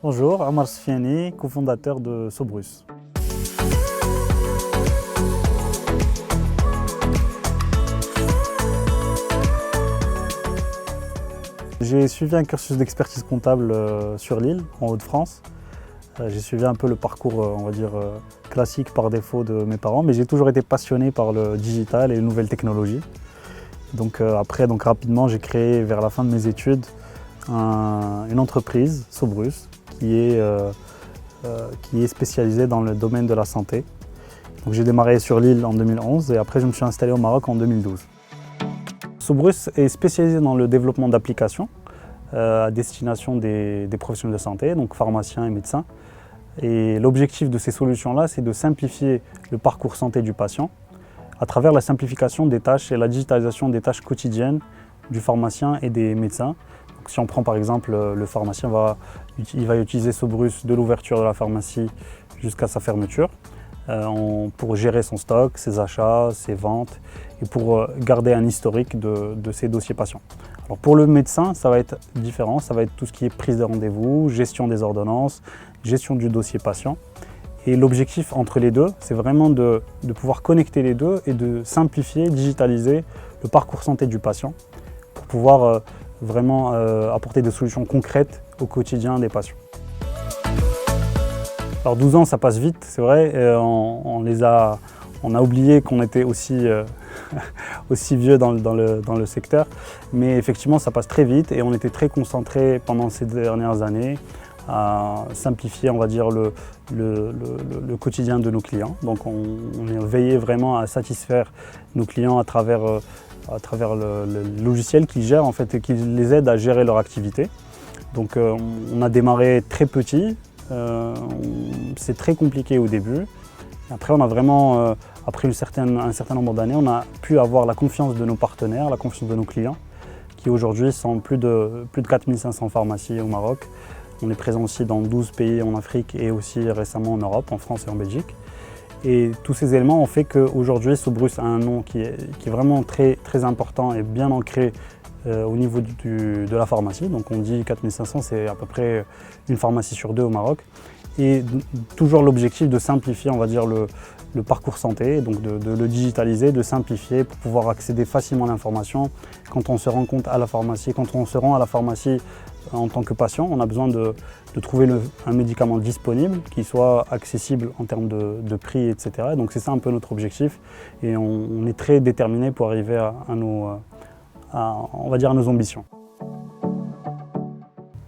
Bonjour, Amar Soufiani, cofondateur de Sobrus. J'ai suivi un cursus d'expertise comptable sur Lille, en Hauts-de-France. J'ai suivi un peu le parcours, on va dire, classique par défaut de mes parents, mais j'ai toujours été passionné par le digital et les nouvelles technologies. Donc après, rapidement, j'ai créé vers la fin de mes études une entreprise, Sobrus, qui est spécialisée dans le domaine de la santé. Donc j'ai démarré sur Lille en 2011 et après je me suis installé au Maroc en 2012. Sobrus est spécialisé dans le développement d'applications à destination des professionnels de santé, donc pharmaciens et médecins. Et l'objectif de ces solutions-là, c'est de simplifier le parcours santé du patient à travers la simplification des tâches et la digitalisation des tâches quotidiennes du pharmacien et des médecins. Donc, si on prend par exemple le pharmacien, il va utiliser Sobrus de l'ouverture de la pharmacie jusqu'à sa fermeture pour gérer son stock, ses achats, ses ventes et pour garder un historique de ses dossiers patients. Alors pour le médecin, ça va être différent, ça va être tout ce qui est prise de rendez-vous, gestion des ordonnances, gestion du dossier patient. Et l'objectif entre les deux, c'est vraiment de pouvoir connecter les deux et de simplifier, digitaliser le parcours santé du patient pour pouvoir vraiment apporter des solutions concrètes au quotidien des patients. Alors 12 ans, ça passe vite, c'est vrai, on a oublié qu'on était aussi vieux dans le secteur, mais effectivement ça passe très vite et on était très concentrés pendant ces dernières années à simplifier, on va dire, le quotidien de nos clients. Donc on veillait vraiment à satisfaire nos clients à travers le logiciel qui gère en fait et qui les aide à gérer leur activité. Donc on a démarré très petit, c'est très compliqué au début. Après on a vraiment, après un certain nombre d'années, on a pu avoir la confiance de nos partenaires, la confiance de nos clients, qui aujourd'hui sont plus de 4500 pharmacies au Maroc. On est présent aussi dans 12 pays en Afrique et aussi récemment en Europe, en France et en Belgique. Et tous ces éléments ont fait qu'aujourd'hui, Sobrus a un nom qui est vraiment très, très important et bien ancré au niveau de la pharmacie. Donc on dit 4500, c'est à peu près une pharmacie sur deux au Maroc. Et toujours l'objectif de simplifier, on va dire, le parcours santé, donc de le digitaliser, de simplifier pour pouvoir accéder facilement à l'information. Quand on se rend compte à la pharmacie, quand on se rend à la pharmacie en tant que patient, on a besoin de trouver un médicament disponible qui soit accessible en termes de prix, etc. Donc c'est ça un peu notre objectif et on est très déterminé pour arriver à nos ambitions.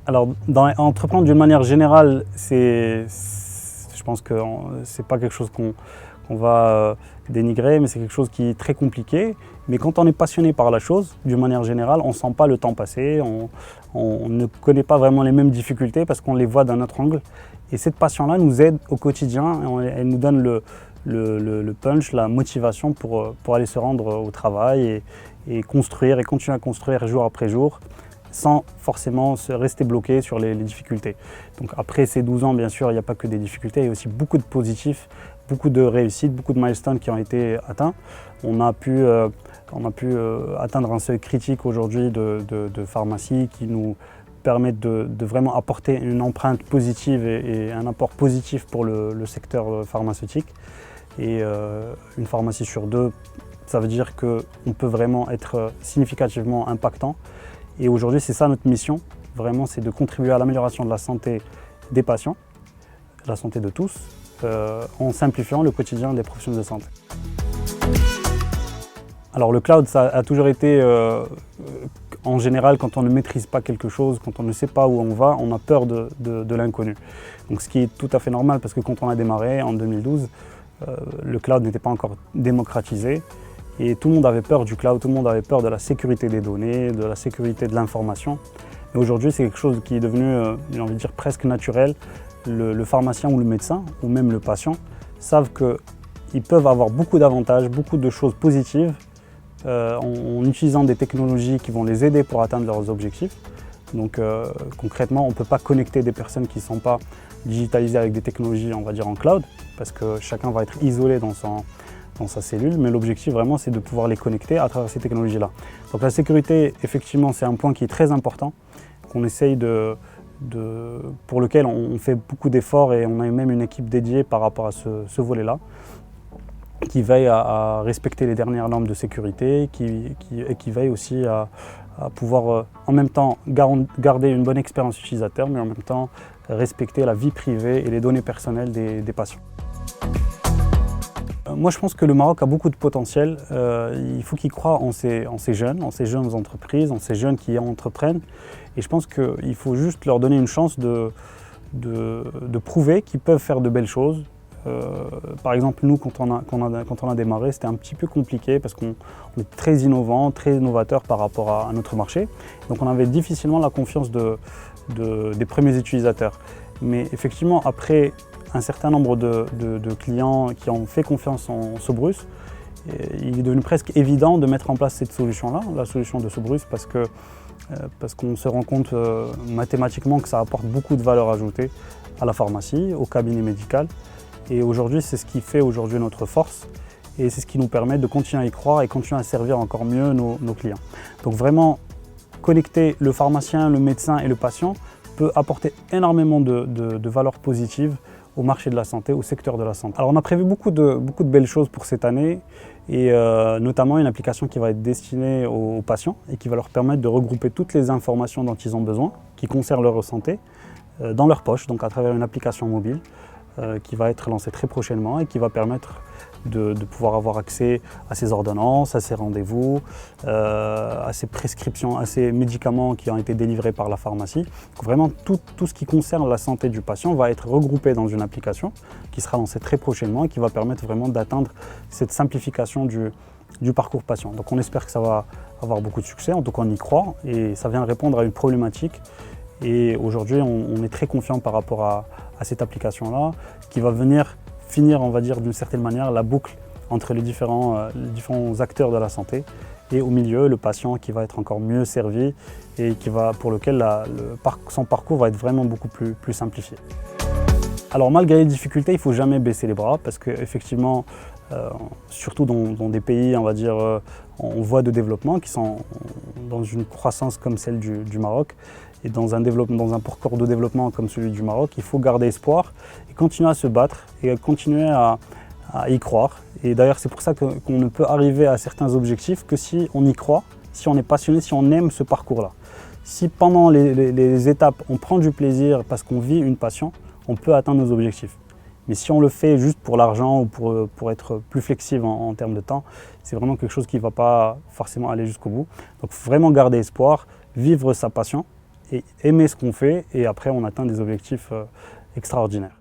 Alors, entreprendre d'une manière générale, je pense que ce n'est pas quelque chose qu'on va dénigrer, mais c'est quelque chose qui est très compliqué. Mais quand on est passionné par la chose, d'une manière générale, on ne sent pas le temps passer, on ne connaît pas vraiment les mêmes difficultés parce qu'on les voit d'un autre angle. Et cette passion-là nous aide au quotidien, elle nous donne le punch, la motivation pour aller se rendre au travail et construire et continuer à construire jour après jour, sans forcément rester bloqué sur les difficultés. Donc après ces 12 ans, bien sûr, il n'y a pas que des difficultés, il y a aussi beaucoup de positifs, beaucoup de réussites, beaucoup de milestones qui ont été atteints. On a pu atteindre un seuil critique aujourd'hui de pharmacie qui nous permet de vraiment apporter une empreinte positive et un apport positif pour le secteur pharmaceutique. Et une pharmacie sur deux, ça veut dire qu'on peut vraiment être significativement impactant. Et aujourd'hui, c'est ça notre mission, vraiment, c'est de contribuer à l'amélioration de la santé des patients, la santé de tous, en simplifiant le quotidien des professionnels de santé. Alors le cloud, ça a toujours été, en général, quand on ne maîtrise pas quelque chose, quand on ne sait pas où on va, on a peur de l'inconnu. Donc ce qui est tout à fait normal, parce que quand on a démarré en 2012, le cloud n'était pas encore démocratisé. Et tout le monde avait peur du cloud, tout le monde avait peur de la sécurité des données, de la sécurité de l'information. Mais aujourd'hui, c'est quelque chose qui est devenu, j'ai envie de dire, presque naturel. Le pharmacien ou le médecin, ou même le patient, savent qu'ils peuvent avoir beaucoup d'avantages, beaucoup de choses positives en utilisant des technologies qui vont les aider pour atteindre leurs objectifs. Donc concrètement, on ne peut pas connecter des personnes qui ne sont pas digitalisées avec des technologies, on va dire, en cloud, parce que chacun va être isolé dans sa cellule, mais l'objectif vraiment c'est de pouvoir les connecter à travers ces technologies-là. Donc la sécurité, effectivement, c'est un point qui est très important, qu'on essaye pour lequel on fait beaucoup d'efforts et on a même une équipe dédiée par rapport à ce volet-là, qui veille à respecter les dernières normes de sécurité et qui veille aussi à pouvoir en même temps garder une bonne expérience utilisateur, mais en même temps respecter la vie privée et les données personnelles des patients. Moi, je pense que le Maroc a beaucoup de potentiel. Il faut qu'il croie en ces jeunes entreprises, en ces jeunes qui entreprennent. Et je pense qu'il faut juste leur donner une chance de prouver qu'ils peuvent faire de belles choses. Par exemple, nous, quand on a démarré, c'était un petit peu compliqué parce qu'on est très innovant, très novateur par rapport à notre marché. Donc on avait difficilement la confiance des premiers utilisateurs. Mais effectivement, après un certain nombre de clients qui ont fait confiance en Sobrus, il est devenu presque évident de mettre en place cette solution-là, la solution de Sobrus, parce qu'on se rend compte mathématiquement que ça apporte beaucoup de valeur ajoutée à la pharmacie, au cabinet médical. Et aujourd'hui, c'est ce qui fait aujourd'hui notre force et c'est ce qui nous permet de continuer à y croire et continuer à servir encore mieux nos clients. Donc vraiment, connecter le pharmacien, le médecin et le patient peut apporter énormément de valeurs positives au marché de la santé, au secteur de la santé. Alors on a prévu beaucoup de belles choses pour cette année et notamment une application qui va être destinée aux patients et qui va leur permettre de regrouper toutes les informations dont ils ont besoin, qui concernent leur santé, dans leur poche, donc à travers une application mobile qui va être lancée très prochainement et qui va permettre de pouvoir avoir accès à ces ordonnances, à ces rendez-vous, à ces prescriptions, à ces médicaments qui ont été délivrés par la pharmacie. Donc vraiment tout ce qui concerne la santé du patient va être regroupé dans une application qui sera lancée très prochainement et qui va permettre vraiment d'atteindre cette simplification du parcours patient. Donc on espère que ça va avoir beaucoup de succès, en tout cas on y croit et ça vient répondre à une problématique. Et aujourd'hui on est très confiant par rapport à cette application-là qui va venir finir, on va dire d'une certaine manière, la boucle entre les différents acteurs de la santé et au milieu, le patient qui va être encore mieux servi et pour lequel son parcours va être vraiment beaucoup plus simplifié. Alors malgré les difficultés, il ne faut jamais baisser les bras parce qu'effectivement, surtout dans des pays, on va dire, en voie de développement, qui sont dans une croissance comme celle du Maroc, et dans un parcours de développement comme celui du Maroc, il faut garder espoir et continuer à se battre et continuer à y croire. Et d'ailleurs, c'est pour ça qu'on ne peut arriver à certains objectifs que si on y croit, si on est passionné, si on aime ce parcours-là. Si pendant les étapes, on prend du plaisir parce qu'on vit une passion, on peut atteindre nos objectifs. Mais si on le fait juste pour l'argent ou pour être plus flexible en termes de temps, c'est vraiment quelque chose qui ne va pas forcément aller jusqu'au bout. Donc vraiment garder espoir, vivre sa passion et aimer ce qu'on fait et après on atteint des objectifs extraordinaires.